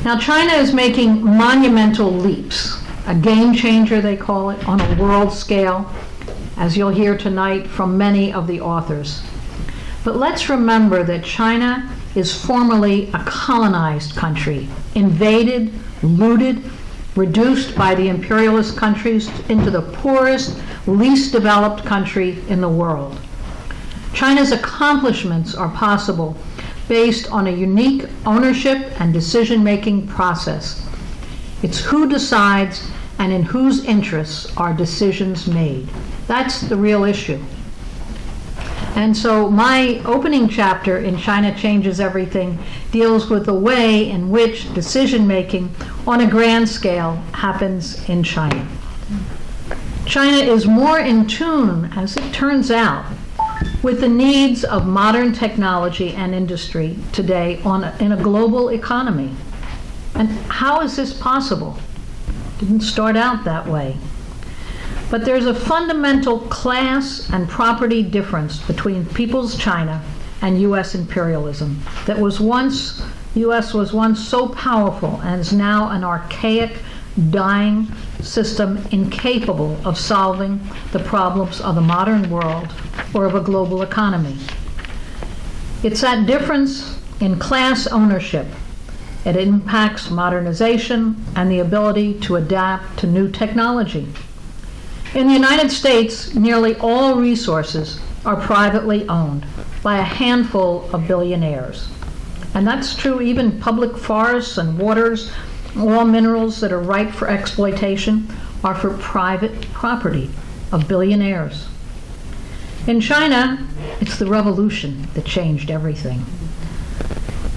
Now, China is making monumental leaps, a game changer, they call it, on a world scale, as you'll hear tonight from many of the authors. But let's remember that China is formerly a colonized country, invaded, looted, reduced by the imperialist countries into the poorest, least developed country in the world. China's accomplishments are possible based on a unique ownership and decision-making process. It's who decides and in whose interests are decisions made. That's the real issue. And so my opening chapter in China Changes Everything deals with the way in which decision-making on a grand scale happens in China. China is more in tune, as it turns out, with the needs of modern technology and industry today in a global economy. And how is this possible? Didn't start out that way. But there's a fundamental class and property difference between People's China and U.S. imperialism that was once, the U.S. was once so powerful and is now an archaic, dying system incapable of solving the problems of the modern world or of a global economy. It's that difference in class ownership. It impacts modernization and the ability to adapt to new technology. In the United States, nearly all resources are privately owned by a handful of billionaires. And that's true even public forests and waters. All minerals that are ripe for exploitation are for private property of billionaires. In China, it's the revolution that changed everything.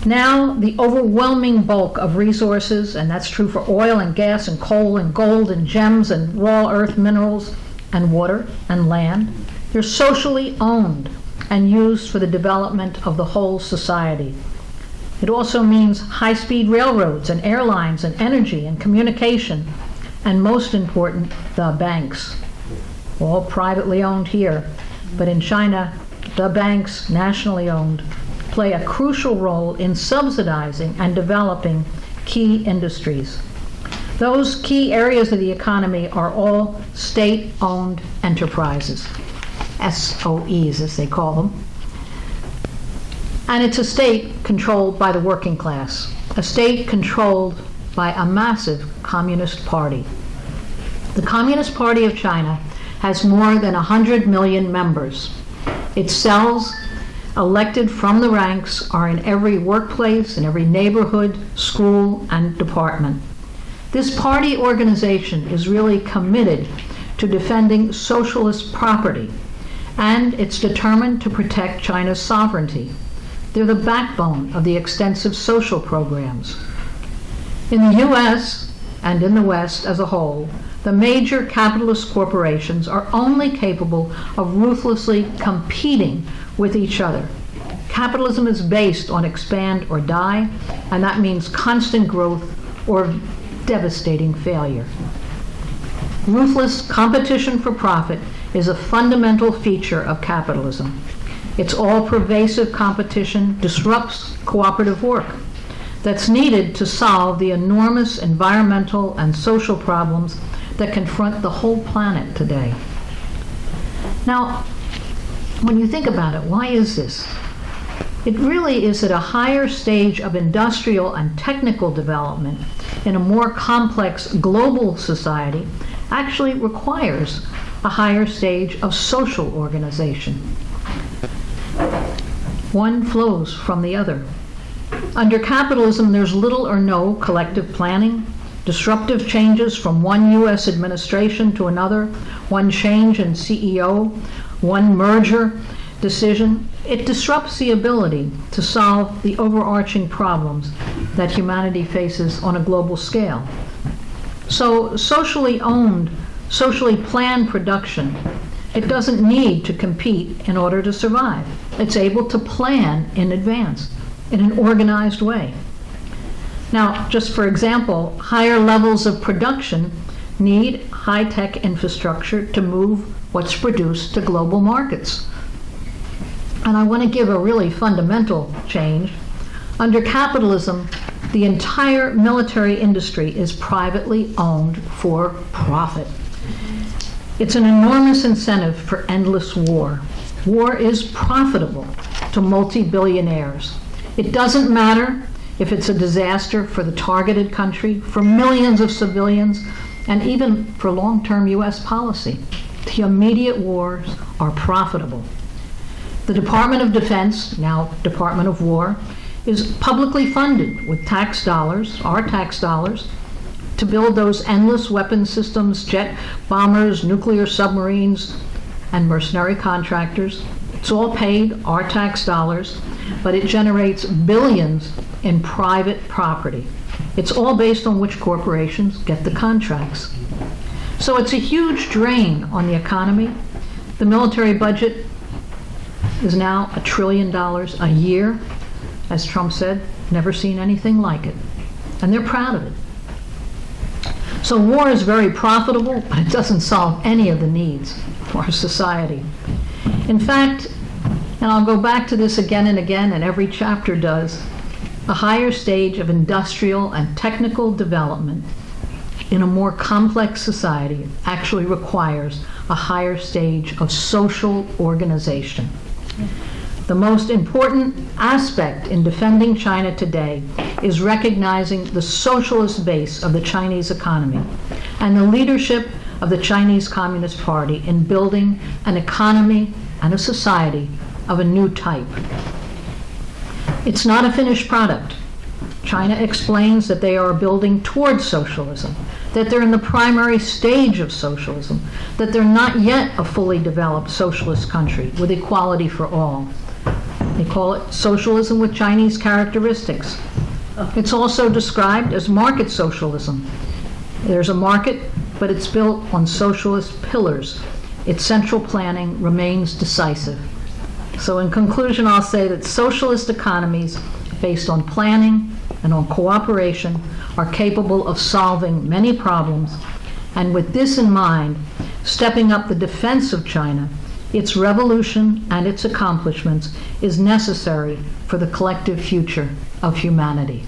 Now, the overwhelming bulk of resources, and that's true for oil and gas and coal and gold and gems and raw earth minerals and water and land, they're socially owned and used for the development of the whole society. It also means high-speed railroads and airlines and energy and communication, and most important, the banks. All privately owned here, but in China, the banks, nationally owned, play a crucial role in subsidizing and developing key industries. Those key areas of the economy are all state-owned enterprises, SOEs as they call them. And it's a state controlled by the working class, a state controlled by a massive communist party. The Communist Party of China has more than 100 million members. Its cells, elected from the ranks, are in every workplace, in every neighborhood, school, and department. This party organization is really committed to defending socialist property, and it's determined to protect China's sovereignty. They're the backbone of the extensive social programs. In the U.S. and in the West as a whole, the major capitalist corporations are only capable of ruthlessly competing with each other. Capitalism is based on expand or die, and that means constant growth or devastating failure. Ruthless competition for profit is a fundamental feature of capitalism. Its all-pervasive competition disrupts cooperative work that's needed to solve the enormous environmental and social problems that confront the whole planet today. Now, when you think about it, why is this? It really is at a higher stage of industrial and technical development in a more complex global society actually requires a higher stage of social organization. One flows from the other. Under capitalism, there's little or no collective planning, disruptive changes from one U.S. administration to another, one change in CEO, one merger decision. It disrupts the ability to solve the overarching problems that humanity faces on a global scale. So socially owned, socially planned production, it doesn't need to compete in order to survive. It's able to plan in advance in an organized way. Now, just for example, higher levels of production need high-tech infrastructure to move what's produced to global markets. And I want to give a really fundamental change. Under capitalism, The entire military industry is privately owned for profit. It's an enormous incentive for endless war. War is profitable to multi-billionaires. It doesn't matter if it's a disaster for the targeted country, for millions of civilians, and even for long-term U.S. policy. The immediate wars are profitable. The Department of Defense, now Department of War, is publicly funded with tax dollars, our tax dollars, to build those endless weapon systems, jet bombers, nuclear submarines, and mercenary contractors. It's all paid, our tax dollars, but it generates billions in private property. It's all based on which corporations get the contracts. So it's a huge drain on the economy. The military budget is now $1 trillion a year. As Trump said, never seen anything like it. And they're proud of it. So war is very profitable, but it doesn't solve any of the needs of our society. In fact, and I'll go back to this again and again, and every chapter does, a higher stage of industrial and technical development in a more complex society actually requires a higher stage of social organization. The most important aspect in defending China today is recognizing the socialist base of the Chinese economy and the leadership of the Chinese Communist Party in building an economy and a society of a new type. It's not a finished product. China explains that they are building towards socialism, that they're in the primary stage of socialism, that they're not yet a fully developed socialist country with equality for all. They call it socialism with Chinese characteristics. It's also described as market socialism. There's a market, but it's built on socialist pillars. Its central planning remains decisive. So in conclusion, I'll say that socialist economies based on planning and on cooperation are capable of solving many problems. And with this in mind, stepping up the defense of China, its revolution and its accomplishments is necessary for the collective future of humanity.